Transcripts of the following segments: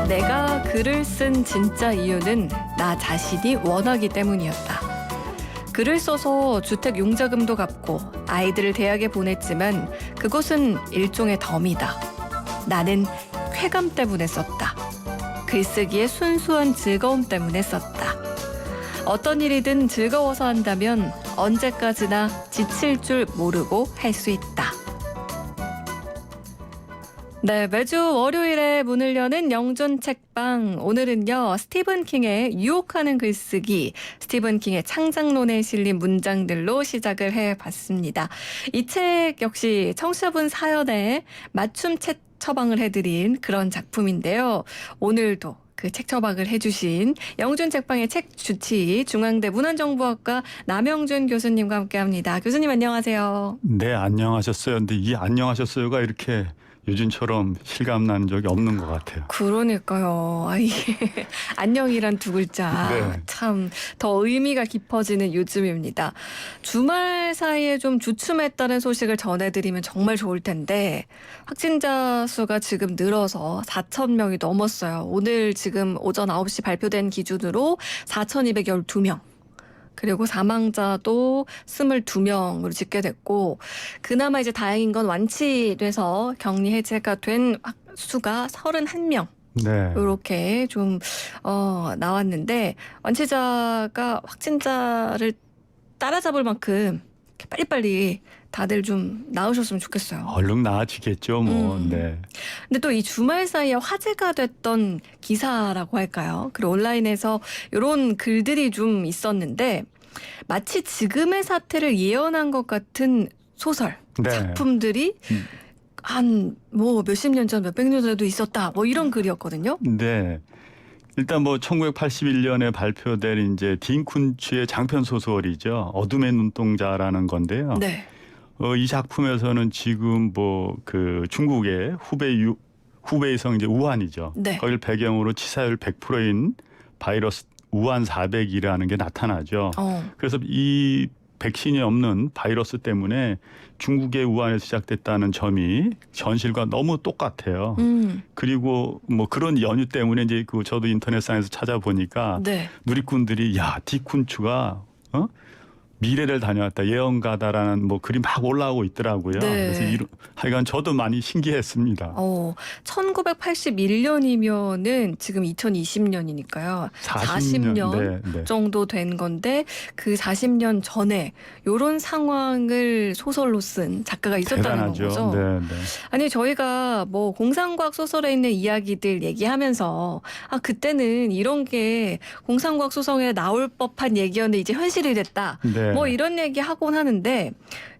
내가 글을 쓴 진짜 이유는 나 자신이 원하기 때문이었다. 글을 써서 주택 융자금도 갚고 아이들을 대학에 보냈지만 그것은 일종의 덤이다. 나는 쾌감 때문에 썼다. 글쓰기의 순수한 즐거움 때문에 썼다. 어떤 일이든 즐거워서 한다면 언제까지나 지칠 줄 모르고 할 수 있다. 네, 매주 월요일에 문을 여는 영준 책방. 오늘은요, 스티븐 킹의 유혹하는 글쓰기, 스티븐 킹의 창작론에 실린 문장들로 시작을 해봤습니다. 이 책 역시 청취자분 사연에 맞춤 책 처방을 해드린 그런 작품인데요. 오늘도 그 책 처방을 해주신 영준 책방의 책 주치 중앙대 문헌정보학과 남영준 교수님과 함께합니다. 교수님 안녕하세요. 네, 안녕하셨어요. 근데 이 안녕하셨어요가 이렇게 요즘처럼 실감나는 적이 없는 것 같아요. 그러니까요. 이게 안녕이란 두 글자 네. 참 더 의미가 깊어지는 요즘입니다. 주말 사이에 좀 주춤했다는 소식을 전해드리면 정말 좋을 텐데 확진자 수가 지금 늘어서 4,000명이 넘었어요. 오늘 지금 오전 9시 발표된 기준으로 4,212명. 그리고 사망자도 22명으로 집계됐고 그나마 이제 다행인 건 완치돼서 격리 해제가 된 수가 31명. 네. 이렇게 좀 나왔는데 완치자가 확진자를 따라잡을 만큼 빨리빨리 다들 좀 나으셨으면 좋겠어요. 얼른 나아지겠죠, 뭐. 네. 근데 또 이 주말 사이에 화제가 됐던 기사라고 할까요? 그리고 온라인에서 이런 글들이 좀 있었는데 마치 지금의 사태를 예언한 것 같은 소설, 네. 작품들이 한 뭐 몇십 년 전, 몇백 년 전에도 있었다. 뭐 이런 글이었거든요. 네. 일단 뭐 1981년에 발표된 이제 딘 쿤츠의 장편 소설이죠. 어둠의 눈동자라는 건데요. 네. 이 작품에서는 지금 뭐 그 중국의 후베이성 이제 우한이죠. 네. 거기를 배경으로 치사율 100%인 바이러스 우한 400이라는 게 나타나죠. 그래서 이 백신이 없는 바이러스 때문에 중국의 우한에서 시작됐다는 점이 현실과 너무 똑같아요. 그리고 뭐 그런 연유 때문에 이제 그 저도 인터넷상에서 찾아보니까 네. 누리꾼들이 야, 디쿤추가 미래를 다녀왔다, 예언가다라는 뭐 글이 막 올라오고 있더라고요. 네. 그래서 하여간 저도 많이 신기했습니다. 1981년이면은 지금 2020년이니까요. 40년 네, 네. 정도 된 건데 그 40년 전에 이런 상황을 소설로 쓴 작가가 있었다는 대단하죠. 거죠. 네, 네. 아니 저희가 뭐 공상과학 소설에 있는 이야기들 얘기하면서 그때는 이런 게 공상과학 소설에 나올 법한 얘기였는데 이제 현실이 됐다. 네. 뭐 이런 얘기 하곤 하는데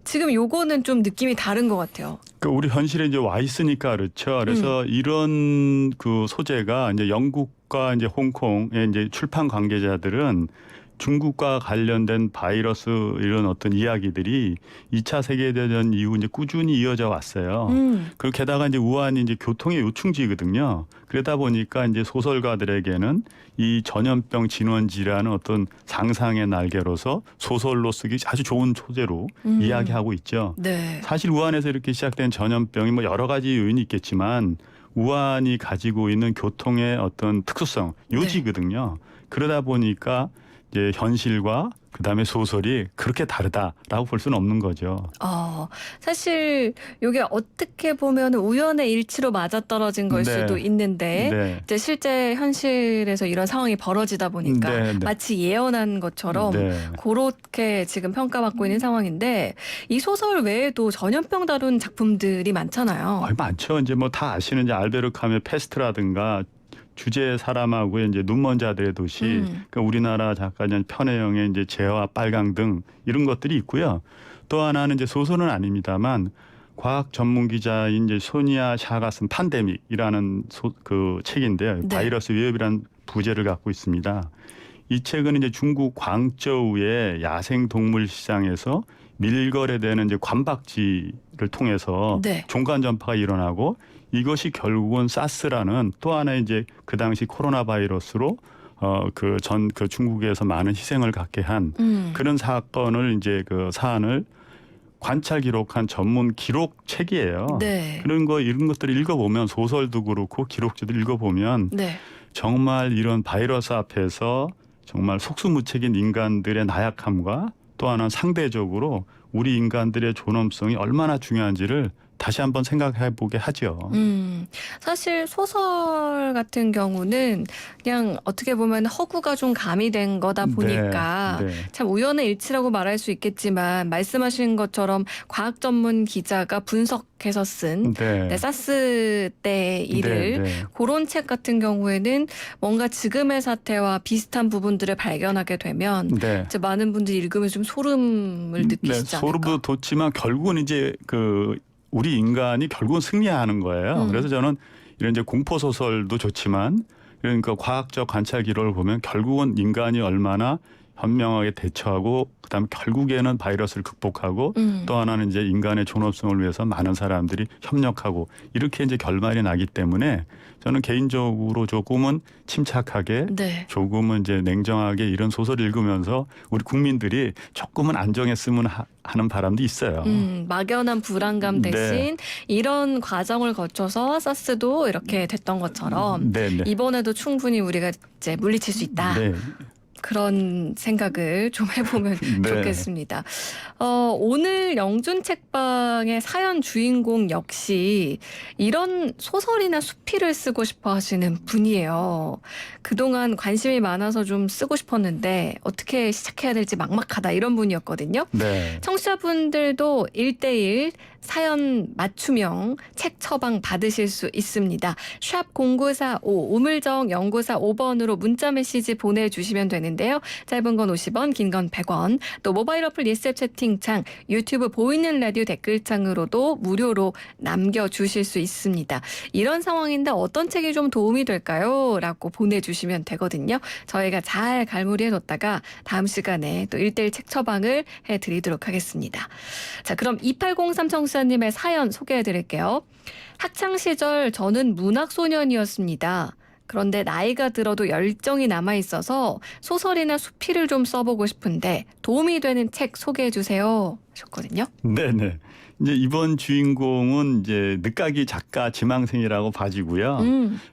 지금 요거는 좀 느낌이 다른 것 같아요. 그러니까 우리 현실에 이제 와 있으니까 그렇죠. 그래서 이런 그 소재가 이제 영국과 이제 홍콩의 이제 출판 관계자들은 중국과 관련된 바이러스 이런 어떤 이야기들이 2차 세계대전 이후 이제 꾸준히 이어져 왔어요. 그리고 게다가 이제 우한이 이제 교통의 요충지거든요. 그러다 보니까 이제 소설가들에게는 이 전염병 진원지라는 어떤 상상의 날개로서 소설로 쓰기 아주 좋은 소재로 이야기하고 있죠. 네. 사실 우한에서 이렇게 시작된 전염병이 뭐 여러 가지 요인이 있겠지만 우한이 가지고 있는 교통의 어떤 특수성, 요지거든요. 그러다 보니까 이제 현실과 그다음에 소설이 그렇게 다르다라고 볼 수는 없는 거죠. 사실 이게 어떻게 보면 우연의 일치로 맞아떨어진 걸 네. 수도 있는데 네. 이제 실제 현실에서 이런 상황이 벌어지다 보니까 네, 네. 마치 예언한 것처럼 네. 그렇게 지금 평가받고 있는 상황인데 이 소설 외에도 전염병 다룬 작품들이 많잖아요. 많죠. 이제 뭐 다 아시는 이제 알베르 카뮈 페스트라든가 주제 사람하고 이제 눈먼 자들의 도시, 그러니까 우리나라 작가인 편혜영의 이제 재와 빨강 등 이런 것들이 있고요. 또 하나는 이제 소설은 아닙니다만 과학 전문 기자인 이제 소니아 샤가 쓴 판데믹이라는 그 책인데요. 네. 바이러스 위협이라는 부제를 갖고 있습니다. 이 책은 이제 중국 광저우의 야생 동물 시장에서 밀거래되는 이제 관박쥐를 통해서 네. 종간 전파가 일어나고 이것이 결국은 사스라는 또 하나의 이제 그 당시 코로나 바이러스로 그 중국에서 많은 희생을 갖게 한 그런 사건을 이제 그 사안을 관찰 기록한 전문 기록책이에요. 네. 이런 것들을 읽어보면 소설도 그렇고 기록지도 읽어보면 네. 정말 이런 바이러스 앞에서 정말 속수무책인 인간들의 나약함과 또 하나 상대적으로 우리 인간들의 존엄성이 얼마나 중요한지를 다시 한번 생각해 보게 하죠. 사실 소설 같은 경우는 그냥 어떻게 보면 허구가 좀 가미된 거다 보니까 네. 참 우연의 일치라고 말할 수 있겠지만 말씀하신 것처럼 과학 전문 기자가 분석해서 쓴 네. 사스 때 일을 네. 그런 책 같은 경우에는 뭔가 지금의 사태와 비슷한 부분들을 발견하게 되면 네. 이제 많은 분들이 읽으면 좀 소름을 느끼시지 않을까. 소름도 돋지만 결국은 이제 우리 인간이 결국은 승리하는 거예요. 그래서 저는 이런 이제 공포 소설도 좋지만 그러니까 과학적 관찰 기록을 보면 결국은 인간이 얼마나 현명하게 대처하고 그다음에 결국에는 바이러스를 극복하고 또 하나는 이제 인간의 존엄성을 위해서 많은 사람들이 협력하고 이렇게 이제 결말이 나기 때문에 저는 개인적으로 조금은 침착하게 네. 조금은 이제 냉정하게 이런 소설을 읽으면서 우리 국민들이 조금은 안정했으면 하는 바람도 있어요. 막연한 불안감 대신 이런 과정을 거쳐서 사스도 이렇게 됐던 것처럼 이번에도 충분히 우리가 이제 물리칠 수 있다. 그런 생각을 좀 해보면 좋겠습니다. 오늘 영준 책방의 사연 주인공 역시 이런 소설이나 수필을 쓰고 싶어 하시는 분이에요. 그동안 관심이 많아서 좀 쓰고 싶었는데 어떻게 시작해야 될지 막막하다 이런 분이었거든요. 청취자분들도 1:1 사연 맞춤형 책 처방 받으실 수 있습니다. 샵 0945 우물정 0945 5번으로 문자 메시지 보내주시면 되는데요. 짧은 건 50원, 긴 건 100원. 또 모바일 어플 예스앱 채팅창, 유튜브 보이는 라디오 댓글창으로도 무료로 남겨주실 수 있습니다. 이런 상황인데 어떤 책이 좀 도움이 될까요? 라고 보내주시면 되거든요. 저희가 잘 갈무리해뒀다가 다음 시간에 또 1:1 책 처방을 해드리도록 하겠습니다. 자, 그럼 2803 청취자님의 사연 소개해드릴게요. 학창시절 저는 문학소년이었습니다. 그런데 나이가 들어도 열정이 남아있어서 소설이나 수필을 좀 써보고 싶은데 도움이 되는 책 소개해주세요 하셨거든요. 네네. 이제 이번 주인공은 이제 늦가기 작가 지망생이라고 봐지고요.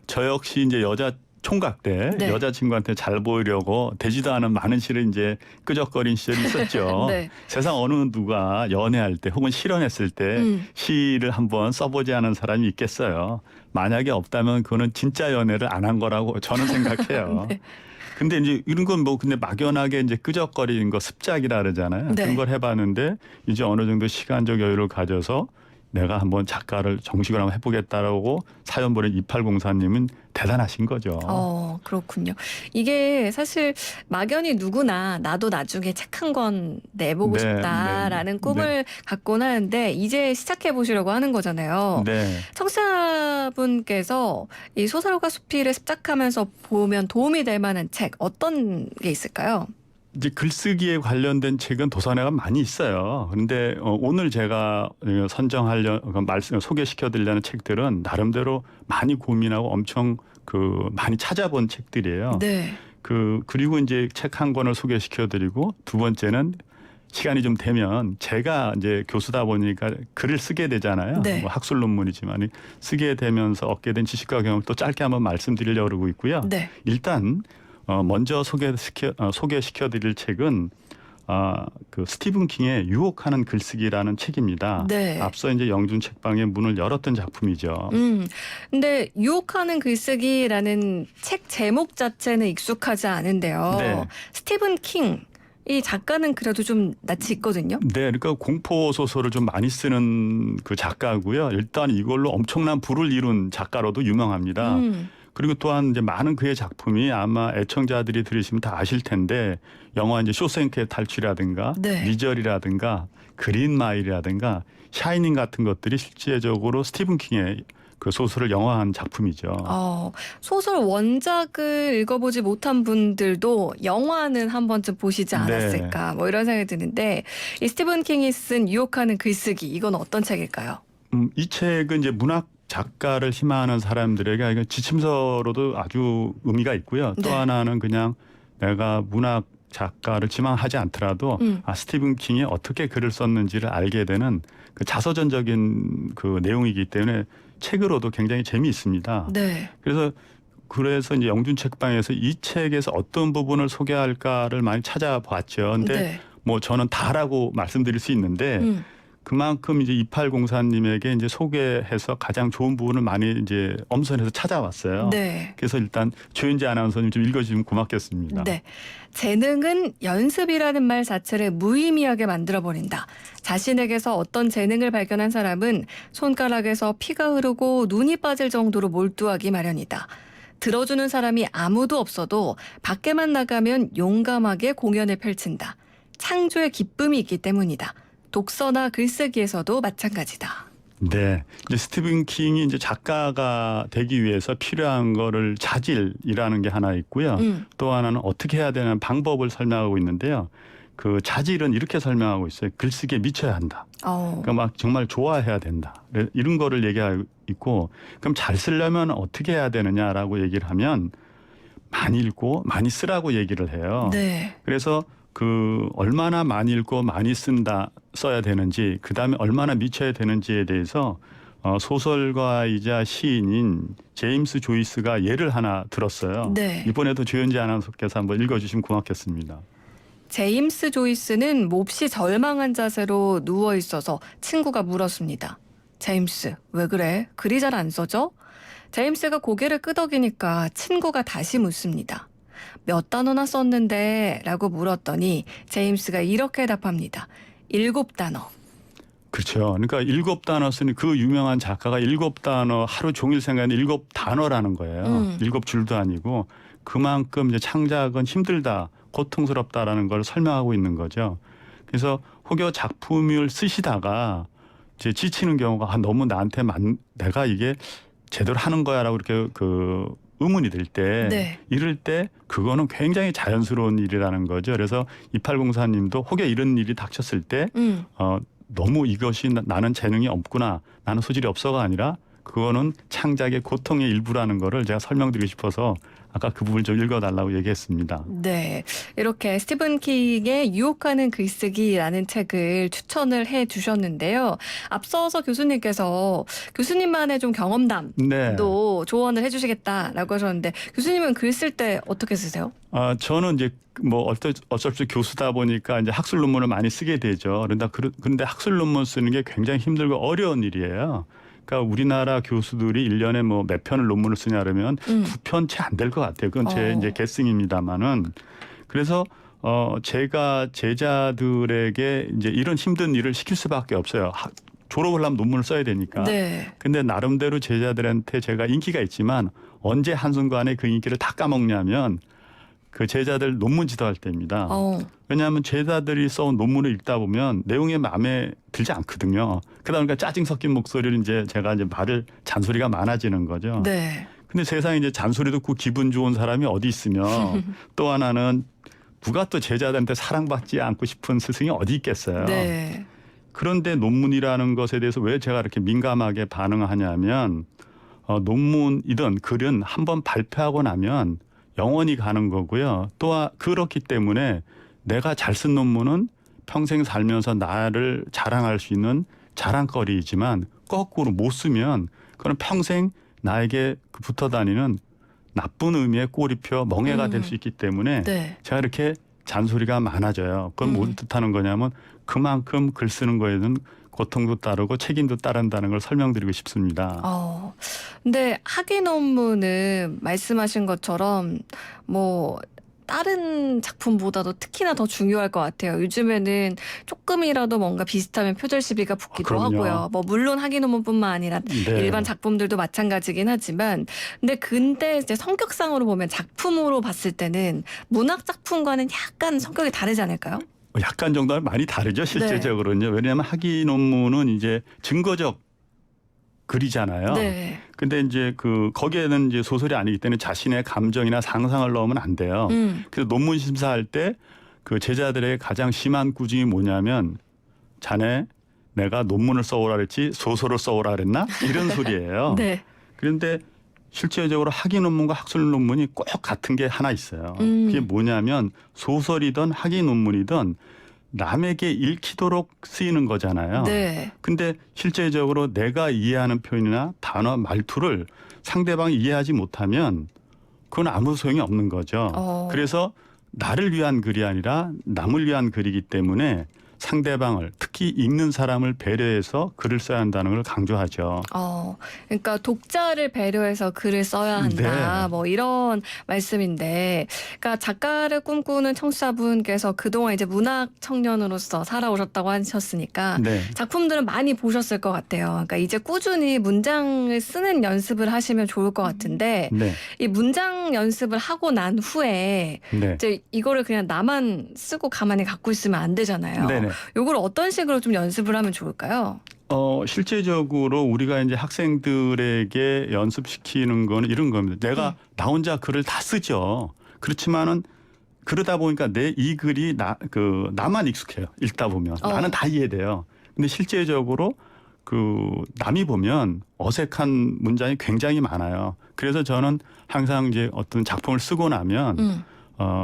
저 역시 이제 여자 총각 때 여자친구한테 잘 보이려고 되지도 않은 많은 시를 이제 끄적거린 시절이 있었죠. 세상 어느 누가 연애할 때 혹은 실언했을 때 시를 한번 써보지 않은 사람이 있겠어요. 만약에 없다면 그거는 진짜 연애를 안 한 거라고 저는 생각해요. 근데 이제 이런 건 근데 막연하게 이제 끄적거리는 거 습작이라 그러잖아요. 그런 걸 해봤는데 이제 어느 정도 시간적 여유를 가져서 내가 한번 작가를 정식으로 한번 해보겠다라고 사연 보낸 2804님은 대단하신 거죠. 그렇군요. 이게 사실 막연히 누구나 나도 나중에 책 한 권 내보고 싶다라는 꿈을 갖곤 하는데 이제 시작해 보시려고 하는 거잖아요. 청취자분께서 이 소설과 수필을 습작하면서 보면 도움이 될 만한 책 어떤 게 있을까요? 이제 글쓰기에 관련된 책은 도서관에 많이 있어요. 그런데 오늘 제가 소개시켜드리려는 책들은 나름대로 많이 고민하고 엄청 많이 찾아본 책들이에요. 그리고 이제 책 한 권을 소개시켜드리고 두 번째는 시간이 좀 되면 제가 이제 교수다 보니까 글을 쓰게 되잖아요. 뭐 학술 논문이지만 쓰게 되면서 얻게 된 지식과 경험을 또 짧게 한번 말씀드리려고 그러고 있고요. 일단 먼저 소개시켜드릴 책은 스티븐 킹의 유혹하는 글쓰기라는 책입니다. 앞서 이제 영준 책방의 문을 열었던 작품이죠. 근데 유혹하는 글쓰기라는 책 제목 자체는 익숙하지 않은데요. 스티븐 킹. 이 작가는 그래도 좀 낯이 있거든요. 그러니까 공포 소설을 좀 많이 쓰는 그 작가고요. 일단 이걸로 엄청난 부를 이룬 작가로도 유명합니다. 그리고 또한 이제 많은 그의 작품이 아마 애청자들이 들으시면 다 아실 텐데 영화 이제 쇼생크의 탈출이라든가 미저리라든가 그린 마일이라든가 샤이닝 같은 것들이 실제적으로 스티븐 킹의 그 소설을 영화한 작품이죠. 소설 원작을 읽어보지 못한 분들도 영화는 한 번쯤 보시지 않았을까 뭐 이런 생각이 드는데 이 스티븐 킹이 쓴 유혹하는 글쓰기 이건 어떤 책일까요? 이 책은 이제 문학 작가를 희망하는 사람들에게 이거 지침서로도 아주 의미가 있고요. 또 네. 하나는 그냥 내가 문학 작가를 지망하지 않더라도 스티븐 킹이 어떻게 글을 썼는지를 알게 되는 그 자서전적인 그 내용이기 때문에 책으로도 굉장히 재미있습니다. 네. 그래서 이제 영준 책방에서 이 책에서 어떤 부분을 소개할까를 많이 찾아봤죠. 근데 네. 뭐 저는 다라고 말씀드릴 수 있는데 그만큼 이제 2804님에게 이제 소개해서 가장 좋은 부분을 많이 이제 엄선해서 찾아왔어요. 네. 그래서 일단 조윤지 아나운서님 좀 읽어주시면 고맙겠습니다. 네. 재능은 연습이라는 말 자체를 무의미하게 만들어버린다. 자신에게서 어떤 재능을 발견한 사람은 손가락에서 피가 흐르고 눈이 빠질 정도로 몰두하기 마련이다. 들어주는 사람이 아무도 없어도 밖에만 나가면 용감하게 공연을 펼친다. 창조의 기쁨이 있기 때문이다. 독서나 글쓰기에서도 마찬가지다. 네. 이제 스티븐 킹이 이제 작가가 되기 위해서 필요한 거를 자질이라는 게 하나 있고요. 또 하나는 어떻게 해야 되는 방법을 설명하고 있는데요. 그 자질은 이렇게 설명하고 있어요. 글쓰기에 미쳐야 한다. 그러니까 막 정말 좋아해야 된다. 이런 거를 얘기하고 있고, 그럼 잘 쓰려면 어떻게 해야 되느냐라고 얘기를 하면 많이 읽고 많이 쓰라고 얘기를 해요. 네. 그래서 그 얼마나 많이 읽고 많이 써야 되는지, 그다음에 얼마나 미쳐야 되는지에 대해서 소설가이자 시인인 제임스 조이스가 예를 하나 들었어요. 네. 이번에도 조현지 아나운서께서 한번 읽어주시면 고맙겠습니다. 제임스 조이스는 몹시 절망한 자세로 누워 있어서 친구가 물었습니다. 제임스, 왜 그래? 글이 잘 안 써져? 제임스가 고개를 끄덕이니까 친구가 다시 묻습니다. 몇 단어나 썼는데? 라고 물었더니 제임스가 이렇게 답합니다. 7단어. 그렇죠. 그러니까 7단어 쓰는 그 유명한 작가가 7단어 하루 종일 생각하는 7단어라는 거예요. 7줄도 아니고 그만큼 이제 창작은 힘들다, 고통스럽다라는 걸 설명하고 있는 거죠. 그래서 혹여 작품을 쓰시다가 이제 지치는 경우가 너무 나한테 내가 이게 제대로 하는 거야라고 이렇게 그 의문이 들 때, 네. 이럴 때 그거는 굉장히 자연스러운 일이라는 거죠. 그래서 2804님도 혹여 이런 일이 닥쳤을 때 너무 이것이 나는 재능이 없구나, 나는 소질이 없어가 아니라 그거는 창작의 고통의 일부라는 거를 제가 설명드리고 싶어서 아까 그 부분을 좀 읽어달라고 얘기했습니다. 네. 이렇게 스티븐 킹의 유혹하는 글쓰기라는 책을 추천을 해 주셨는데요. 앞서서 교수님께서 교수님만의 좀 경험담도 네. 조언을 해 주시겠다라고 하셨는데 교수님은 글 쓸 때 어떻게 쓰세요? 저는 이제 뭐 어쩔 수 없이 교수다 보니까 이제 학술 논문을 많이 쓰게 되죠. 그런데 학술 논문 쓰는 게 굉장히 힘들고 어려운 일이에요. 그러니까 우리나라 교수들이 1년에 뭐 몇 편을 논문을 쓰냐 그러면 2편 채 안 될 것 같아요. 그건 제 이제 guessing입니다만은. 그래서 제가 제자들에게 이제 이런 힘든 일을 시킬 수밖에 없어요. 졸업을 하면 논문을 써야 되니까. 네. 근데 나름대로 제자들한테 제가 인기가 있지만 언제 한순간에 그 인기를 다 까먹냐면 그 제자들 논문 지도할 때입니다. 왜냐하면 제자들이 써온 논문을 읽다 보면 내용이 마음에 들지 않거든요. 그러다 보니까 짜증 섞인 목소리를 이제 제가 이제 잔소리가 많아지는 거죠. 네. 근데 세상에 이제 잔소리 듣고 기분 좋은 사람이 어디 있으며 또 하나는 누가 또 제자들한테 사랑받지 않고 싶은 스승이 어디 있겠어요. 네. 그런데 논문이라는 것에 대해서 왜 제가 이렇게 민감하게 반응하냐면 논문이든 글은 한번 발표하고 나면 영원히 가는 거고요. 또 그렇기 때문에 내가 잘 쓴 논문은 평생 살면서 나를 자랑할 수 있는 자랑거리이지만 거꾸로 못 쓰면 그건 평생 나에게 붙어 다니는 나쁜 의미의 꼬리표 멍해가 될 수 있기 때문에 네. 제가 이렇게 잔소리가 많아져요. 그건 뭘 뜻하는 거냐면 그만큼 글 쓰는 거에는 고통도 따르고 책임도 따른다는 걸 설명드리고 싶습니다. 근데 학위 논문은 말씀하신 것처럼 뭐 다른 작품보다도 특히나 더 중요할 것 같아요. 요즘에는 조금이라도 뭔가 비슷하면 표절 시비가 붙기도 그럼요. 하고요. 뭐 물론 학위 논문뿐만 아니라 네. 일반 작품들도 마찬가지긴 하지만 근데 이제 성격상으로 보면 작품으로 봤을 때는 문학 작품과는 약간 성격이 다르지 않을까요? 약간 정도는 많이 다르죠, 실제적으로는요. 왜냐하면 학위 논문은 이제 증거적 글이잖아요. 네. 근데 이제 거기에는 이제 소설이 아니기 때문에 자신의 감정이나 상상을 넣으면 안 돼요. 그래서 논문 심사할 때 그 제자들의 가장 심한 꾸중이 뭐냐면 자네 내가 논문을 써오라 그랬지 소설을 써오라 그랬나? 이런 소리예요. 네. 그런데 실제적으로 학위 논문과 학술 논문이 꼭 같은 게 하나 있어요. 그게 뭐냐면 소설이든 학위 논문이든 남에게 읽히도록 쓰이는 거잖아요. 네. 근데 실제적으로 내가 이해하는 표현이나 단어, 말투를 상대방이 이해하지 못하면 그건 아무 소용이 없는 거죠. 그래서 나를 위한 글이 아니라 남을 위한 글이기 때문에 상대방을 특히 읽는 사람을 배려해서 글을 써야 한다는 걸 강조하죠. 그러니까 독자를 배려해서 글을 써야 한다. 네. 뭐 이런 말씀인데, 그러니까 작가를 꿈꾸는 청취자분께서 그동안 이제 문학 청년으로서 살아오셨다고 하셨으니까 네. 작품들은 많이 보셨을 것 같아요. 그러니까 이제 꾸준히 문장을 쓰는 연습을 하시면 좋을 것 같은데, 네. 이 문장 연습을 하고 난 후에 네. 이제 이거를 그냥 나만 쓰고 가만히 갖고 있으면 안 되잖아요. 네네. 요걸 어떤 식으로 좀 연습을 하면 좋을까요? 실제적으로 우리가 이제 학생들에게 연습시키는 거는 이런 겁니다. 내가 나 혼자 글을 다 쓰죠. 그렇지만은 그러다 보니까 내 이 글이 나만 익숙해요. 읽다 보면 나는 다 이해돼요. 근데 실제적으로 남이 보면 어색한 문장이 굉장히 많아요. 그래서 저는 항상 이제 어떤 작품을 쓰고 나면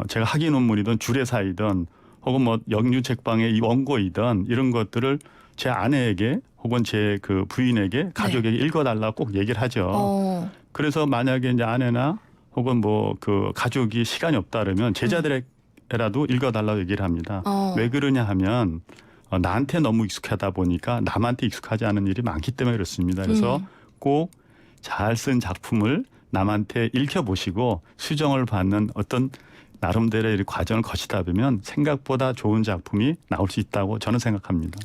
제가 학위 논문이든 주례사이든 혹은 뭐 영유책방의 이 원고이든 이런 것들을 제 아내에게 혹은 제 부인에게 가족에게 읽어달라고 꼭 얘기를 하죠. 그래서 만약에 이제 아내나 혹은 뭐 가족이 시간이 없다 그러면 제자들에게라도 읽어달라고 얘기를 합니다. 왜 그러냐 하면 나한테 너무 익숙하다 보니까 남한테 익숙하지 않은 일이 많기 때문에 그렇습니다. 그래서 꼭 잘 쓴 작품을 남한테 읽혀보시고 수정을 받는 어떤 나름대로의 과정을 거치다 보면 생각보다 좋은 작품이 나올 수 있다고 저는 생각합니다.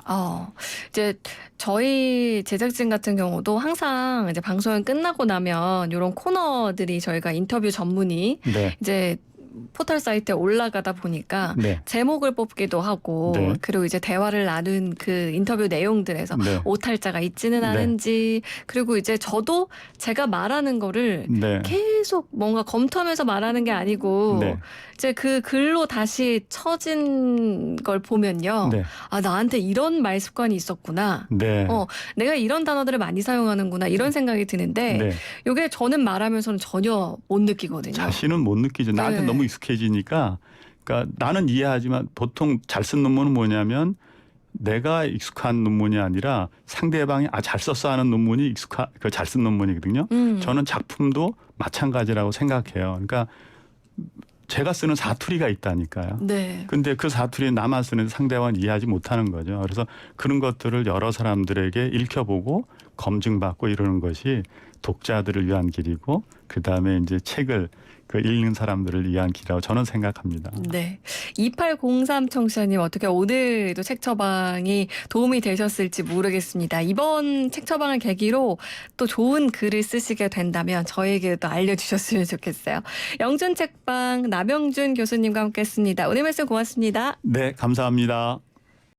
이제 저희 제작진 같은 경우도 항상 이제 방송이 끝나고 나면 이런 코너들이 저희가 인터뷰 전문이 네. 이제 포털 사이트에 올라가다 보니까 네. 제목을 뽑기도 하고 네. 그리고 이제 대화를 나눈 그 인터뷰 내용들에서 네. 오탈자가 있지는 네. 않은지 그리고 이제 저도 제가 말하는 거를 네. 계속 뭔가 검토하면서 말하는 게 아니고 네. 이제 그 글로 다시 쳐진 걸 보면요. 네. 나한테 이런 말 습관이 있었구나. 네. 내가 이런 단어들을 많이 사용하는구나 이런 생각이 드는데 네. 이게 저는 말하면서는 전혀 못 느끼거든요. 자신은 못 느끼죠. 나한테 네. 너무 익숙해지니까. 그러니까 나는 이해하지만 보통 잘 쓴 논문은 뭐냐면 내가 익숙한 논문이 아니라 상대방이 잘 썼어 하는 논문이 잘 쓴 논문이거든요. 저는 작품도 마찬가지라고 생각해요. 그러니까 제가 쓰는 사투리가 있다니까요. 네. 근데 그 사투리 나만 쓰는 상대방은 이해하지 못하는 거죠. 그래서 그런 것들을 여러 사람들에게 읽혀보고 검증받고 이러는 것이 독자들을 위한 길이고 그다음에 이제 책을 읽는 사람들을 위한 길이라고 저는 생각합니다. 네. 2803 청취자님 어떻게 오늘도 책 처방이 도움이 되셨을지 모르겠습니다. 이번 책 처방을 계기로 또 좋은 글을 쓰시게 된다면 저에게도 알려주셨으면 좋겠어요. 영준 책방 남영준 교수님과 함께했습니다. 오늘 말씀 고맙습니다. 네, 감사합니다.